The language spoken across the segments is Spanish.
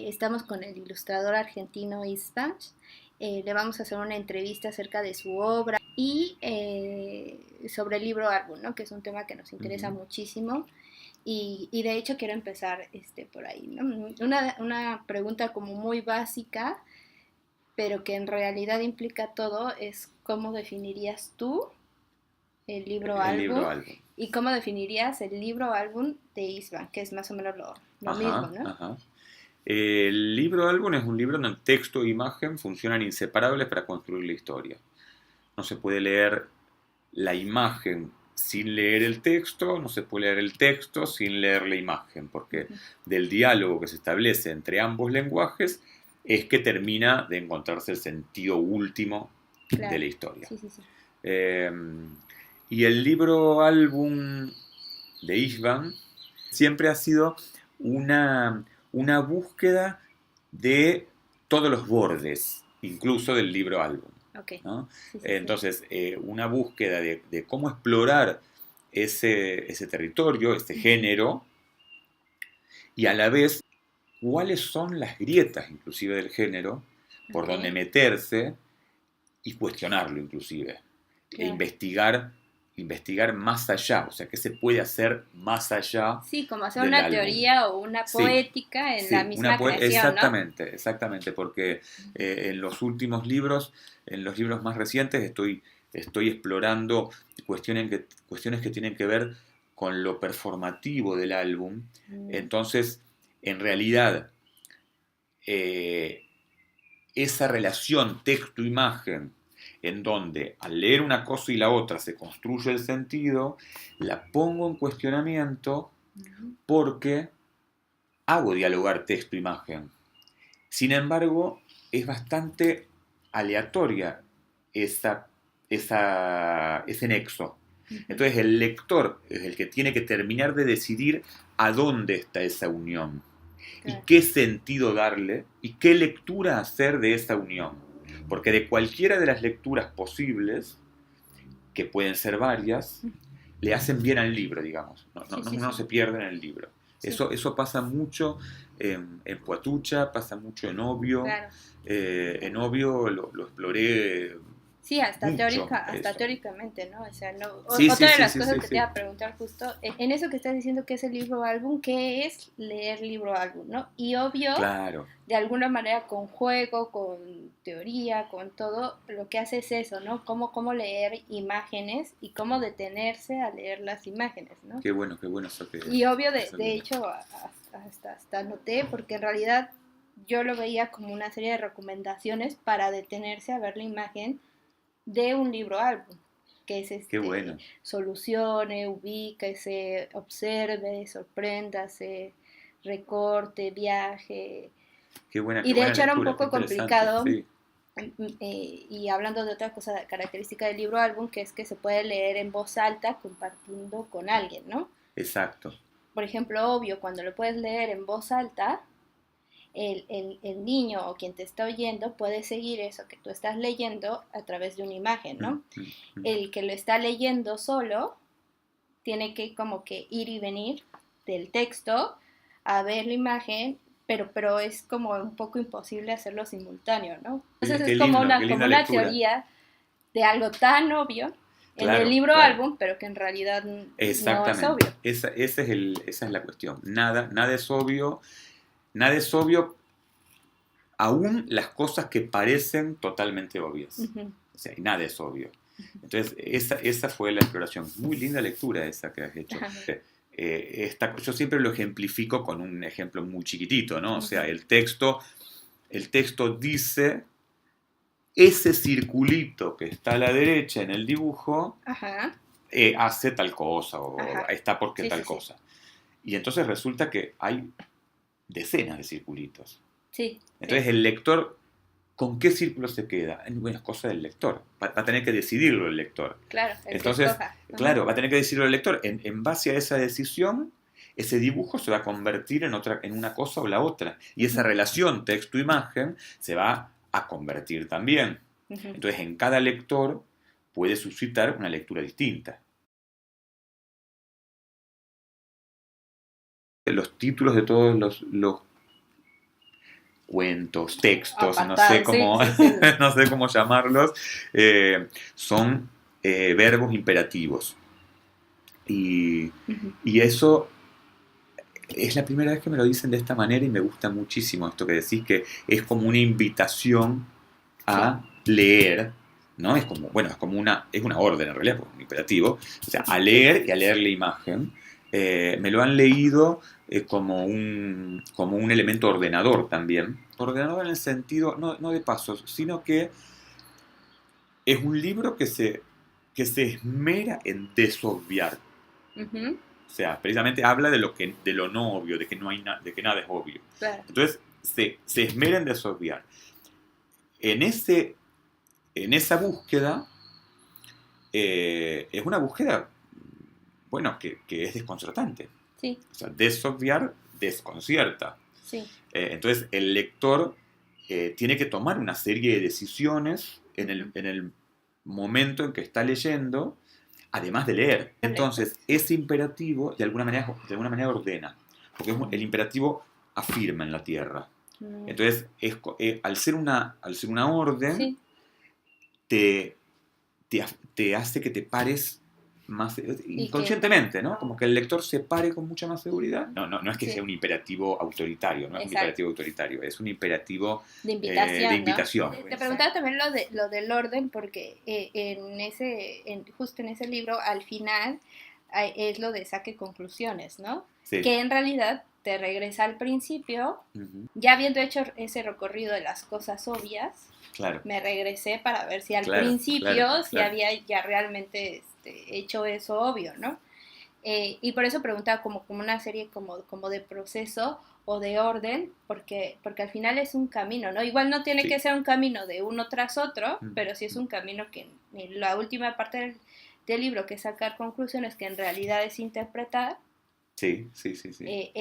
Estamos con el ilustrador argentino István. Le vamos a hacer una entrevista acerca de su obra y sobre el libro álbum, ¿no? Que es un tema que nos interesa Ujú. muchísimo. Y de hecho quiero empezar por ahí, ¿no? Una pregunta como muy básica, pero que en realidad implica todo, es cómo definirías tú el libro El libro álbum álbum. y cómo definirías el libro álbum de István, que es más o menos lo mismo, Ajá, ¿no? ajá. El libro álbum es un libro donde texto e imagen funcionan inseparables para construir la historia. No se puede leer la imagen sin leer el texto, no se puede leer el texto sin leer la imagen, porque Ujú. del diálogo que se establece entre ambos lenguajes es que termina de encontrarse el sentido último de Claro, la historia. sí, sí, sí. Eh, y el libro álbum de Ishvan siempre ha sido una, una búsqueda de todos los bordes, incluso del libro álbum, Ok, ¿no? sí, sí, sí. Entonces, una búsqueda de cómo explorar ese territorio, ese Ujú. género, y a la vez cuáles son las grietas inclusive del género, por Ok, donde meterse y cuestionarlo inclusive, e claro. investigar más allá, o sea, qué se puede hacer más allá Sí, como hacer del una álbum. teoría o una Sí, poética en la sí, misma creación, ¿no? exactamente, exactamente, porque Ujú. en los últimos libros, en los libros más recientes, estoy explorando cuestiones que tienen que ver con lo performativo del álbum. Mm. Entonces, en realidad, eh, esa relación texto-imagen, en donde al leer una cosa y la otra se construye el sentido, la pongo en cuestionamiento Ujú. porque hago dialogar texto-imagen. Sin embargo, es bastante aleatoria esa, ese nexo. Ujú. Entonces el lector es el que tiene que terminar de decidir a dónde está esa unión y Claro. qué sentido darle y qué lectura hacer de esa unión. Porque de cualquiera de las lecturas posibles, que pueden ser varias, le hacen bien al libro, digamos. Sí, sí, No sí. se pierde en el libro. Sí, Eso pasa mucho en Poatucha, pasa mucho en Obvio. claro. En Obvio lo exploré Sí, mucho, hasta eso. teóricamente, ¿no? O sea, no, Sí, sí, otra de sí, las sí, cosas sí, que te iba sí. a preguntar justo, en eso que estás diciendo que es el libro álbum, ¿qué es leer libro álbum, no? Y obvio, Claro, de alguna manera con juego, con teoría, con todo, lo que hace es eso, ¿no? Cómo leer imágenes y cómo detenerse a leer las imágenes, ¿no? qué bueno Y obvio, eso de que... hecho, hasta noté, porque en realidad yo lo veía como una serie de recomendaciones para detenerse a ver la imagen de un libro álbum, que es Qué bueno, solucione, ubíquese, observe, sorpréndase, recorte, viaje. Y qué de buena hecho era un lectura, qué poco interesante, complicado, sí, y hablando de otra cosa característica del libro álbum, que es que se puede leer en voz alta compartiendo con alguien, ¿no? exacto. Por ejemplo, obvio, cuando lo puedes leer en voz alta, el niño o quien te está oyendo puede seguir eso que tú estás leyendo a través de una imagen, Mm, ¿no? mm, mm. El que lo está leyendo solo tiene que como que ir y venir del texto a ver la imagen, pero es como un poco imposible hacerlo simultáneo, ¿no? Entonces es Qué como linda una lectura. teoría de algo tan obvio en el Claro, libro claro. álbum, pero que en realidad no es Exactamente. obvio. Esa es la cuestión. Nada es obvio. Nada es obvio, aún las cosas que parecen totalmente obvias. Ujú, O sea, y nada es obvio. Entonces, esa fue la exploración. Muy linda lectura esa que has hecho. Yo siempre lo ejemplifico con un ejemplo muy chiquitito, ¿no? O sea, ujú. el texto dice, ese circulito que está a la derecha en el dibujo Ajá, hace tal cosa o ajá. está porque Sí, sí, tal sí. cosa. Y entonces resulta que hay decenas de circulitos. Sí, sí. Entonces el lector, ¿con qué círculo se queda? Bueno, es cosa del lector. Va a tener que decidirlo el lector. Claro, el que Entonces, escoja. Ajá. claro, va a tener que decidirlo el lector. En base a esa decisión, ese dibujo se va a convertir en una cosa o la otra. Y esa Ujú, relación texto-imagen se va a convertir también. ujú. Entonces, en cada lector puede suscitar una lectura distinta. Los títulos de todos los cuentos, textos, no Apartado, sé cómo, sí, sí, sí. no sé cómo llamarlos, son verbos imperativos. Y, Ujú. y eso es la primera vez que me lo dicen de esta manera y me gusta muchísimo esto que decís, que es como una invitación Sí. a leer, ¿no? Es como, bueno, es una orden en realidad, porque es un imperativo, o sea, a leer y a leer la imagen. Me lo han leído como un elemento ordenador también. Ordenador en el sentido, no de pasos, sino que es un libro que se esmera en desobviar. Ujú. O sea, precisamente habla de lo no obvio, de que, no hay de que nada es obvio. Claro. Entonces, se esmera en desobviar. En, en esa búsqueda, es una búsqueda, bueno, que es desconcertante. Sí, O sea, desobviar desconcierta. sí. Entonces, el lector tiene que tomar una serie de decisiones Ujú. en el momento en que está leyendo, además de leer. Correcto. Entonces, ese imperativo de alguna manera ordena, porque el imperativo afirma en la tierra. Mm, Entonces, al ser una orden, sí. te, te hace que te pares más Y que, inconscientemente, ¿no? Como que el lector se pare con mucha más seguridad. No es que sea sí, un imperativo autoritario, no es un exacto. imperativo autoritario, es un imperativo De de invitación, ¿no? invitación. Te preguntaba también lo del orden porque justo en ese libro, al final, es lo de saque conclusiones, ¿no? Sí, Que en realidad te regresa al principio, ujú, ya habiendo hecho ese recorrido de las cosas obvias, claro, me regresé para ver si al claro, claro, principio si claro. había ya realmente hecho eso obvio, ¿no? Y por eso preguntaba como una serie como de proceso o de orden, porque al final es un camino, ¿no? Igual no tiene que Sí, ser un camino de uno tras otro, mm, pero sí es mm, un camino que en la última parte del libro, que es sacar conclusiones, que en realidad es interpretar, sí, sí, sí, sí.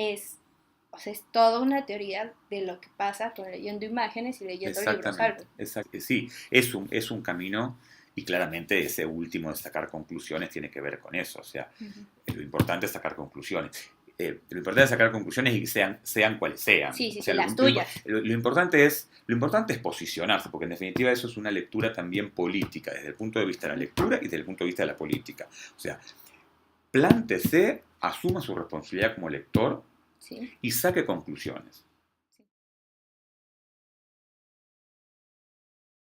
o sea, es toda una teoría de lo que pasa con leyendo imágenes y leyendo libros, Exactamente, algo. sí, es un camino y claramente ese último de sacar conclusiones tiene que ver con eso, o sea, Ujú. lo importante es sacar conclusiones. Lo importante es sacar conclusiones y que sean cuales sean. Sí, sí, O sí, sea, las tuyas. lo importante es posicionarse, porque en definitiva eso es una lectura también política, desde el punto de vista de la lectura y desde el punto de vista de la política. O sea, plántese, asuma su responsabilidad como lector Sí. y saque conclusiones.